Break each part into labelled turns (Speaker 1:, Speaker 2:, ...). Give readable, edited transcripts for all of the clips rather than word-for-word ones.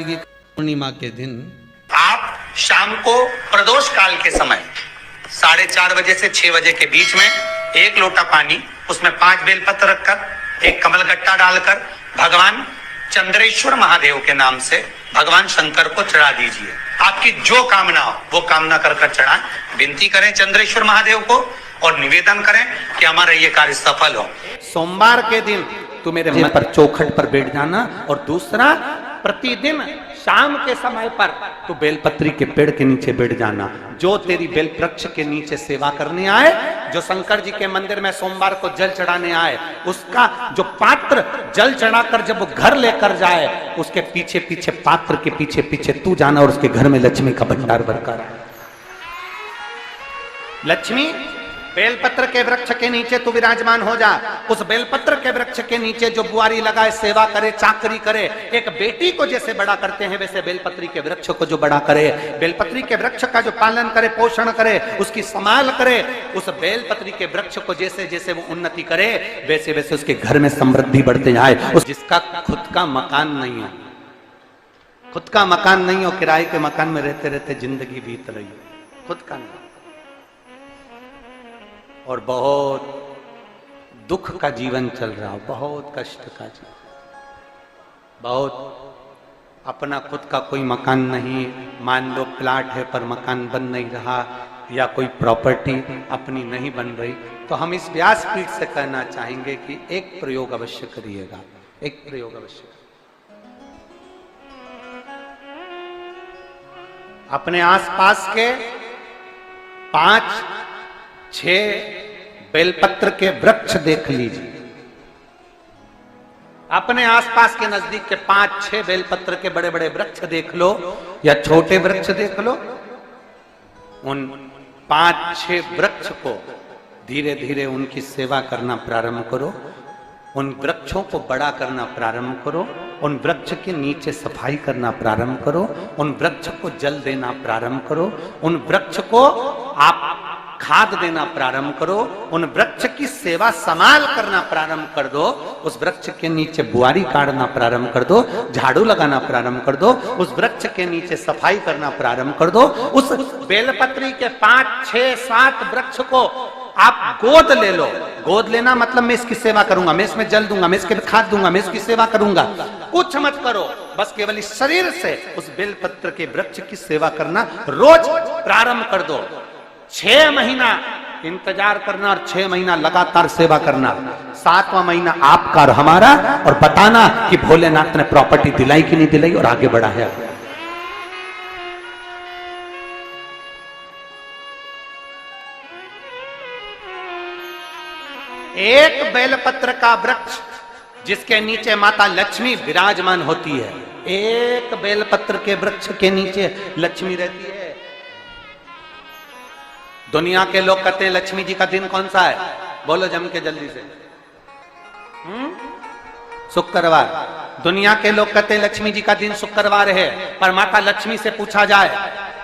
Speaker 1: पूर्णिमा के दिन
Speaker 2: आप शाम को प्रदोष काल के समय 4:30 बजे से 6 बजे के बीच में 1 लोटा पानी, उसमें 5 बेलपत्र रखकर, एक कमल गट्टा डालकर भगवान चंद्रेश्वर महादेव के नाम से भगवान शंकर को चढ़ा दीजिए। आपकी जो कामना हो वो कामना कर चढ़ाएं। विनती करें चंद्रेश्वर महादेव को और निवेदन करें कि हमारा ये कार्य सफल हो।
Speaker 1: सोमवार के दिन तू मेरे मन पर चौखट पर बैठ जाना, और दूसरा प्रतिदिन शाम के समय पर तू बेलपत्री के पेड़ के नीचे बैठ जाना। जो तेरी बेल वृक्ष के नीचे सेवा करने आए, जो शंकर जी के मंदिर में सोमवार को जल चढ़ाने आए, उसका जो पात्र जल चढ़ाकर जब वो घर लेकर जाए, उसके पीछे पीछे, पात्र के पीछे पीछे तू जाना और उसके घर में लक्ष्मी का भंडार भरकर आए। लक्ष्मी बेलपत्र के वृक्ष के नीचे तू विराजमान हो जा। उस बेलपत्र के वृक्ष के नीचे जो बुआरी लगाए, सेवा करे, चाकरी करे, एक बेटी को जैसे बड़ा करते हैं वैसे बेलपत्री के वृक्ष को जो बड़ा करे, बेलपत्री के वृक्ष का जो पालन करे, पोषण करे, उसकी संभाल करे, उस बेलपत्री के वृक्ष को जैसे जैसे वो उन्नति करे वैसे वैसे उसके घर में समृद्धि बढ़ते जाए। उस जिसका खुद का मकान नहीं हो, खुद का मकान नहीं हो, किराए के मकान में रहते रहते जिंदगी बीत रही हो, खुद का नहीं, और बहुत दुख का जीवन चल रहा हो, बहुत कष्ट का जीवन, बहुत अपना खुद का कोई मकान नहीं, मान लो प्लाट है पर मकान बन नहीं रहा, या कोई प्रॉपर्टी अपनी नहीं बन रही, तो हम इस व्यासपीठ से कहना चाहेंगे कि एक प्रयोग अवश्य करिएगा, एक प्रयोग अवश्य। अपने आसपास के 5-6 बेलपत्र के वृक्ष देख लीजिए। अपने आसपास के नजदीक के 5-6 बेलपत्र के बड़े बड़े वृक्ष देख लो, या छोटे वृक्ष देख लो। उन 5-6 वृक्ष को धीरे धीरे उनकी सेवा करना प्रारंभ करो, उन वृक्षों को बड़ा करना प्रारंभ करो, उन वृक्ष के नीचे सफाई करना प्रारंभ करो, उन वृक्ष को जल देना प्रारंभ करो, उन वृक्ष को आप खाद देना प्रारंभ करो, उन वृक्ष की सेवा संभाल करना प्रारंभ कर दो, उस वृक्ष के नीचे बुआरी काटना प्रारंभ कर दो, झाड़ू लगाना प्रारंभ कर दो, उस वृक्ष के नीचे सफाई करना प्रारंभ कर दो। उस बेलपत्री के 5-6-7 वृक्ष को आप गोद ले लो। गोद लेना मतलब मैं इसकी सेवा करूंगा, मैं इसमें जल दूंगा, मैं इसके खाद दूंगा, मैं इसकी सेवा करूंगा, कुछ मत करो, बस केवल इस शरीर से उस बेलपत्र के वृक्ष की सेवा करना रोज प्रारंभ कर दो। 6 महीना इंतजार करना और 6 महीना लगातार सेवा करना, 7वां महीना आपका और हमारा, और बताना कि भोलेनाथ ने प्रॉपर्टी दिलाई कि नहीं दिलाई और आगे बढ़ा है। एक बेलपत्र का वृक्ष जिसके नीचे माता लक्ष्मी विराजमान होती है, एक बेलपत्र के वृक्ष के नीचे लक्ष्मी रहती है। दुनिया के लोग कहते हैं लक्ष्मी जी का दिन कौन सा है, बोलो जम के जल्दी से। शुक्रवार। दुनिया के लोग कहते हैं लक्ष्मी जी का दिन शुक्रवार है, पर माता लक्ष्मी से पूछा जाए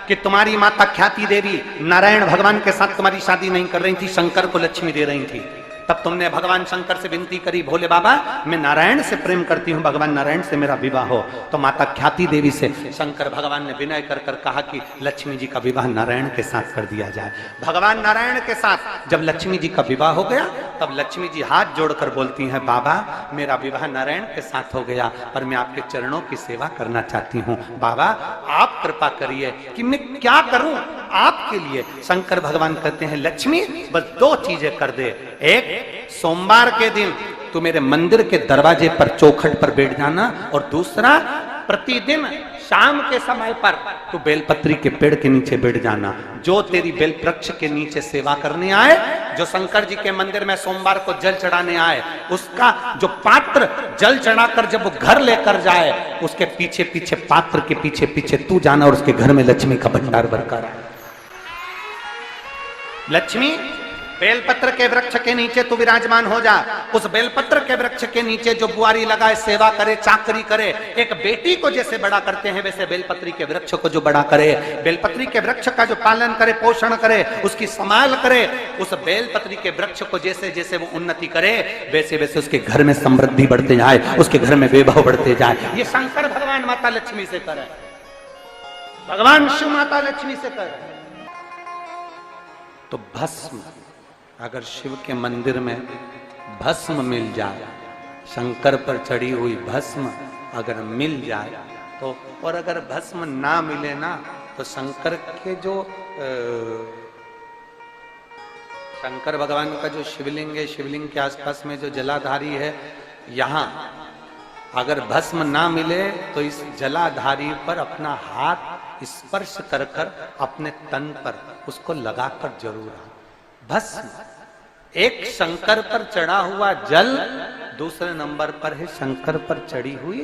Speaker 1: कि तुम्हारी माता ख्याति देवी नारायण भगवान के साथ तुम्हारी शादी नहीं कर रही थी, शंकर को लक्ष्मी दे रही थी, तब तुमने भगवान शंकर से विनती करी, भोले बाबा मैं नारायण से प्रेम करती हूँ, भगवान नारायण से मेरा विवाह हो। तो माता ख्याति देवी से शंकर भगवान ने विनय कर कहा कि लक्ष्मी जी का विवाह नारायण के साथ कर दिया जाए। भगवान नारायण के साथ जब लक्ष्मी जी का विवाह हो गया, तब लक्ष्मी जी हाथ जोड़कर बोलती हैं, बाबा मेरा विवाह नारायण के साथ हो गया, पर मैं आपके चरणों की सेवा करना चाहती हूँ, बाबा आप कृपा करिए कि मैं क्या करूं आपके लिए। शंकर भगवान कहते हैं, लक्ष्मी बस 2 चीजें कर दे, एक सोमवार के दिन तू मेरे मंदिर के दरवाजे पर चौखट पर बैठ जाना, और दूसरा प्रतिदिन शाम के समय पर तू बेलपत्री के पेड़ के नीचे बैठ जाना। जो तेरी बेल वृक्ष के नीचे सेवा करने आए, जो शंकर जी के मंदिर में सोमवार को जल चढ़ाने आए, उसका जो पात्र जल चढ़ाकर जब वो घर लेकर जाए, उसके पीछे पीछे, पात्र के पीछे पीछे तू जाना और उसके घर में लक्ष्मी का भंडार भरकर आए। लक्ष्मी बेलपत्र के वृक्ष के नीचे तू विराजमान हो जा। उस बेलपत्र के वृक्ष के नीचे जो बुआरी लगाए, सेवा करे, चाकरी करे, एक बेटी को जैसे बड़ा करते हैं वैसे बेलपत्री के वृक्ष को जो बड़ा करे, बेलपत्री के वृक्ष का जो पालन करे, पोषण करे, उसकी संभाल करे, उस बेलपत्री के वृक्ष को जैसे जैसे वो उन्नति करे वैसे वैसे उसके घर में समृद्धि बढ़ते जाए, उसके घर में वैभव बढ़ते जाए। ये शंकर भगवान माता लक्ष्मी से करे, भगवान शिव माता लक्ष्मी से करे। तो भस्म, अगर शिव के मंदिर में भस्म मिल जाए, शंकर पर चढ़ी हुई भस्म अगर मिल जाए तो, और अगर भस्म ना मिले ना तो शंकर के जो शंकर भगवान का जो शिवलिंग है, शिवलिंग के आसपास में जो जलाधारी है, यहां अगर भस्म ना मिले तो इस जलाधारी पर अपना हाथ स्पर्श कर कर अपने तन पर उसको लगाकर जरूर आ। भस्म, एक शंकर पर चढ़ा हुआ जल, दूसरे नंबर पर है शंकर पर चढ़ी हुई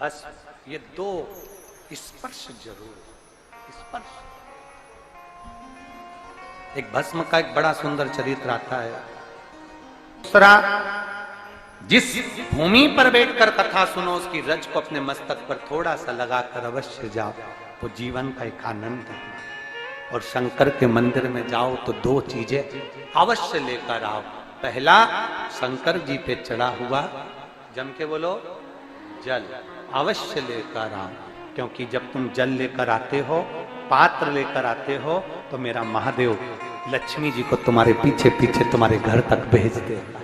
Speaker 1: भस्म। ये दो स्पर्श जरूर, स्पर्श। एक भस्म का एक बड़ा सुंदर चरित्र आता है। दूसरा, जिस भूमि पर बैठकर कथा सुनो उसकी रज को अपने मस्तक पर थोड़ा सा लगाकर अवश्य जाओ, तो जीवन का एक आनंद है। और शंकर के मंदिर में जाओ तो दो चीजें अवश्य लेकर आओ। पहला, शंकर जी पे चढ़ा हुआ, जम के बोलो, जल अवश्य लेकर आओ, क्योंकि जब तुम जल लेकर आते हो, पात्र लेकर आते हो, तो मेरा महादेव लक्ष्मी जी को तुम्हारे पीछे पीछे तुम्हारे घर तक भेजते हैं।